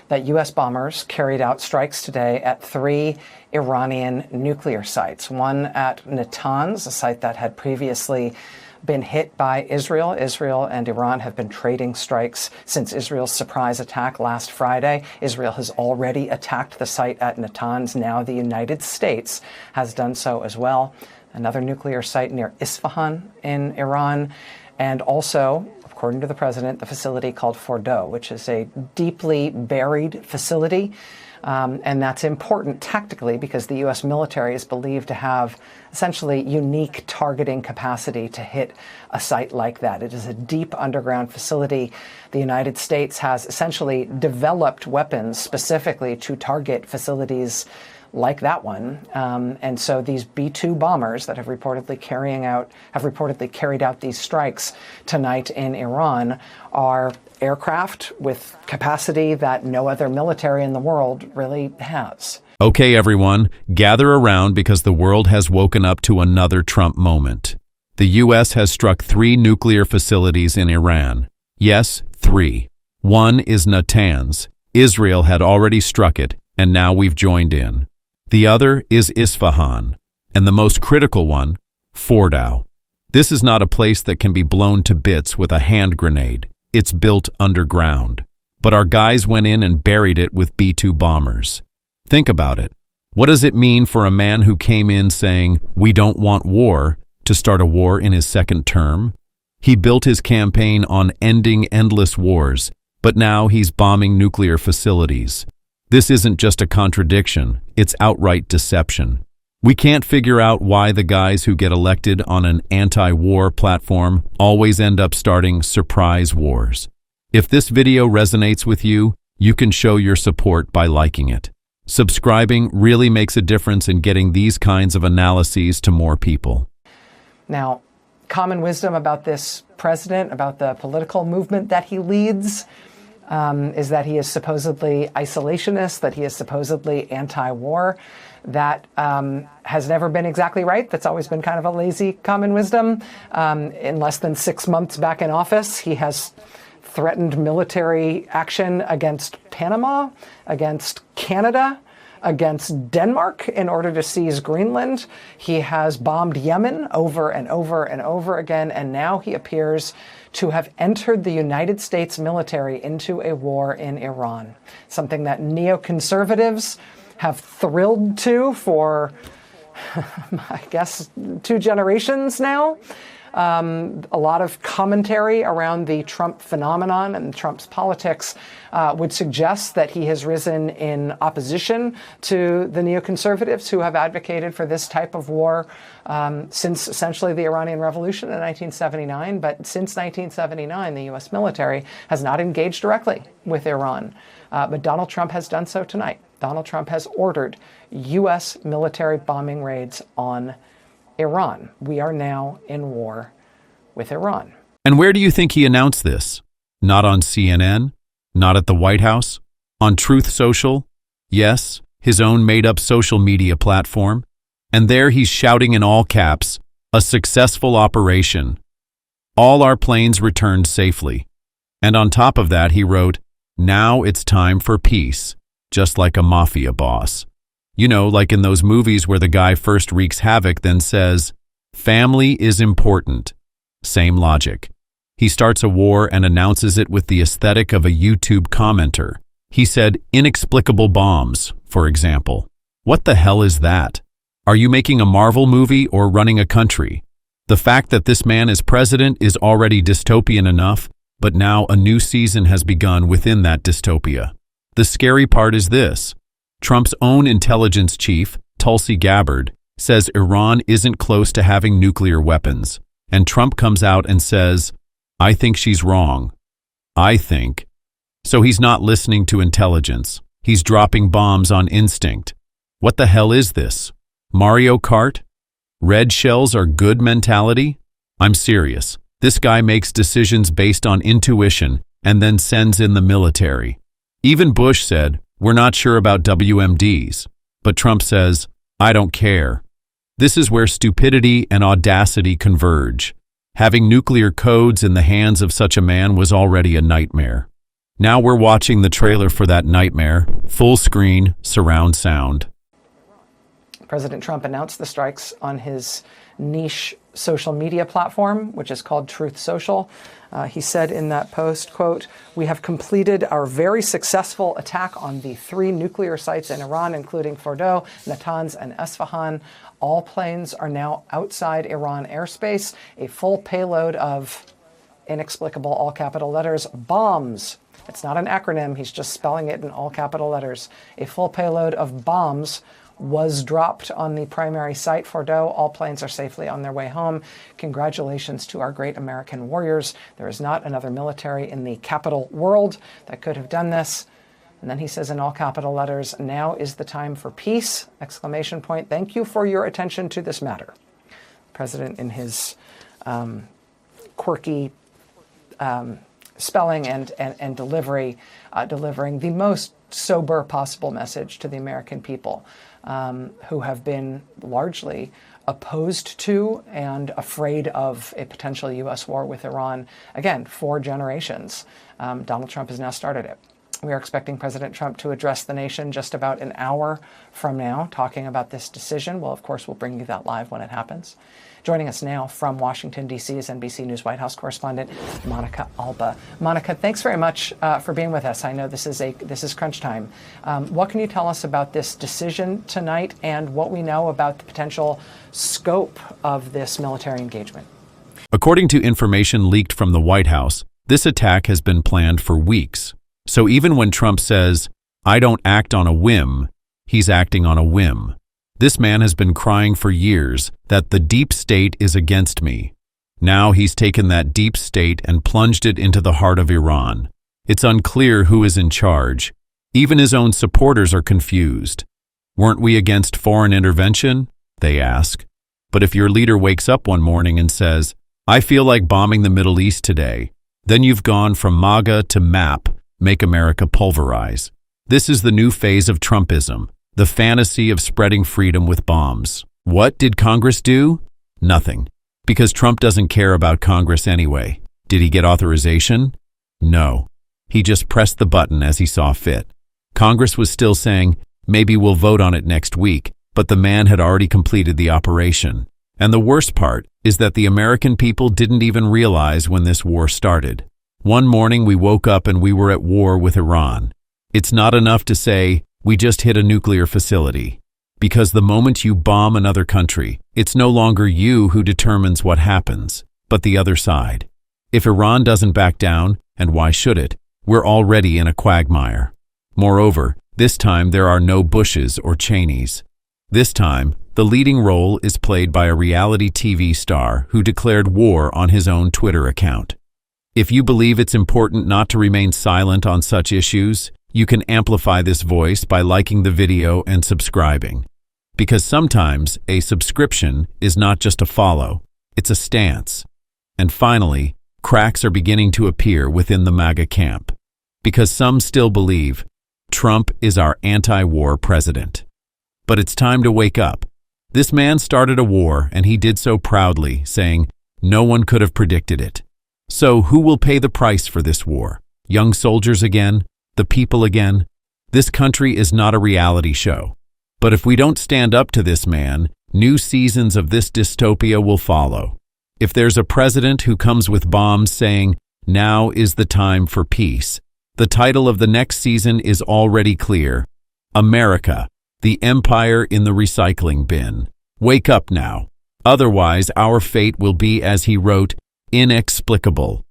that U.S. bombers carried out strikes today at 3 Iranian nuclear sites. One at Natanz, a site that had previously been hit by Israel. Israel and Iran have been trading strikes since Israel's surprise attack last Friday. Israel has already attacked the site at Natanz. Now the United States has done so as well. Another nuclear site near Isfahan in Iran, and also, according to the president, the facility called Fordow, which is a deeply buried facility. And that's important tactically because the U.S. military is believed to have essentially unique targeting capacity to hit a site like that. It is a deep underground facility. The United States has essentially developed weapons specifically to target facilities like that one. And so these B-2 bombers that have reportedly carried out these strikes tonight in Iran are aircraft with capacity that no other military in the world really has. Okay, everyone, gather around because the world has woken up to another Trump moment. The U.S. has struck 3 nuclear facilities in Iran. Yes, 3. One is Natanz. Israel had already struck it, and now we've joined in. The other is Isfahan, and the most critical one, Fordow. This is not a place that can be blown to bits with a hand grenade. It's built underground. But our guys went in and buried it with B-2 bombers. Think about it. What does it mean for a man who came in saying, "We don't want war," to start a war in his second term? He built his campaign on ending endless wars, but now he's bombing nuclear facilities. This isn't just a contradiction, it's outright deception. We can't figure out why the guys who get elected on an anti-war platform always end up starting surprise wars. If this video resonates with you, you can show your support by liking it. Subscribing really makes a difference in getting these kinds of analyses to more people. Now, common wisdom about this president, about the political movement that he leads, is that he is supposedly isolationist, that he is supposedly anti-war. That has never been exactly right. That's always been kind of a lazy common wisdom. In less than 6 months back in office, he has threatened military action against Panama, against Canada, against Denmark in order to seize Greenland. He has bombed Yemen over and over and over again, and now he appears to have entered the United States military into a war in Iran, something that neoconservatives have thrilled to for, I guess, 2 generations now. A lot of commentary around the Trump phenomenon and Trump's politics would suggest that he has risen in opposition to the neoconservatives who have advocated for this type of war since essentially the Iranian Revolution in 1979. But since 1979, the U.S. military has not engaged directly with Iran. But Donald Trump has done so tonight. Donald Trump has ordered U.S. military bombing raids on Iran. We are now in war with Iran. And where do you think he announced this? Not on CNN? Not at the White House? On Truth Social? Yes, his own made-up social media platform. And there he's shouting in all caps, "A successful operation. All our planes returned safely." And on top of that he wrote, "Now it's time for peace," just like a mafia boss. You know, like in those movies where the guy first wreaks havoc, then says, "Family is important." Same logic. He starts a war and announces it with the aesthetic of a YouTube commenter. He said, "Inexplicable bombs," for example. What the hell is that? Are you making a Marvel movie or running a country? The fact that this man is president is already dystopian enough, but now a new season has begun within that dystopia. The scary part is this. Trump's own intelligence chief, Tulsi Gabbard, says Iran isn't close to having nuclear weapons. And Trump comes out and says, "I think she's wrong." I think. So he's not listening to intelligence. He's dropping bombs on instinct. What the hell is this? Mario Kart? Red shells are good mentality? I'm serious. This guy makes decisions based on intuition and then sends in the military. Even Bush said, "We're not sure about WMDs." But Trump says, "I don't care." This is where stupidity and audacity converge. Having nuclear codes in the hands of such a man was already a nightmare. Now we're watching the trailer for that nightmare, full screen, surround sound. President Trump announced the strikes on his niche social media platform, which is called Truth Social. He said in that post, quote, "We have completed our very successful attack on the 3 nuclear sites in Iran, including Fordow, Natanz, and Isfahan. All planes are now outside Iran airspace. A full payload of," inexplicable all capital letters, "bombs." It's not an acronym. He's just spelling it in all capital letters. "A full payload of bombs was dropped on the primary site, Fordow. All planes are safely on their way home. Congratulations to our great American warriors. There is not another military in the capital world that could have done this." And then he says in all capital letters, "Now is the time for peace!" Exclamation point. "Thank you for your attention to this matter." The president, in his quirky spelling and delivery, delivering the most sober possible message to the American people, who have been largely opposed to and afraid of a potential U.S. war with Iran, again, for generations. Donald Trump has now started it. We are expecting President Trump to address the nation just about an hour from now, talking about this decision. Well, of course, we'll bring you that live when it happens. Joining us now from Washington, D.C. is NBC News White House correspondent Monica Alba. Monica, thanks very much for being with us. I know this is crunch time. What can you tell us about this decision tonight and what we know about the potential scope of this military engagement? According to information leaked from the White House, this attack has been planned for weeks. So even when Trump says, "I don't act on a whim," he's acting on a whim. This man has been crying for years that the deep state is against me. Now he's taken that deep state and plunged it into the heart of Iran. It's unclear who is in charge. Even his own supporters are confused. Weren't we against foreign intervention? They ask. But if your leader wakes up one morning and says, "I feel like bombing the Middle East today," then you've gone from MAGA to MAP, Make America Pulverize. This is the new phase of Trumpism, the fantasy of spreading freedom with bombs. What did Congress do? Nothing. Because Trump doesn't care about Congress anyway. Did he get authorization? No. He just pressed the button as he saw fit. Congress was still saying, maybe we'll vote on it next week, but the man had already completed the operation. And the worst part is that the American people didn't even realize when this war started. One morning we woke up and we were at war with Iran. It's not enough to say, we just hit a nuclear facility. Because the moment you bomb another country, it's no longer you who determines what happens, but the other side. If Iran doesn't back down, and why should it, we're already in a quagmire. Moreover, this time there are no Bushes or Cheneys. This time, the leading role is played by a reality TV star who declared war on his own Twitter account. If you believe it's important not to remain silent on such issues, you can amplify this voice by liking the video and subscribing. Because sometimes a subscription is not just a follow, it's a stance. And finally, cracks are beginning to appear within the MAGA camp. Because some still believe Trump is our anti-war president. But it's time to wake up. This man started a war, and he did so proudly, saying, no one could have predicted it. So who will pay the price for this war? Young soldiers again? The people again? This country is not a reality show. But if we don't stand up to this man, new seasons of this dystopia will follow. If there's a president who comes with bombs saying, now is the time for peace, the title of the next season is already clear. America, the empire in the recycling bin. Wake up now. Otherwise, our fate will be, as he wrote, inexplicable.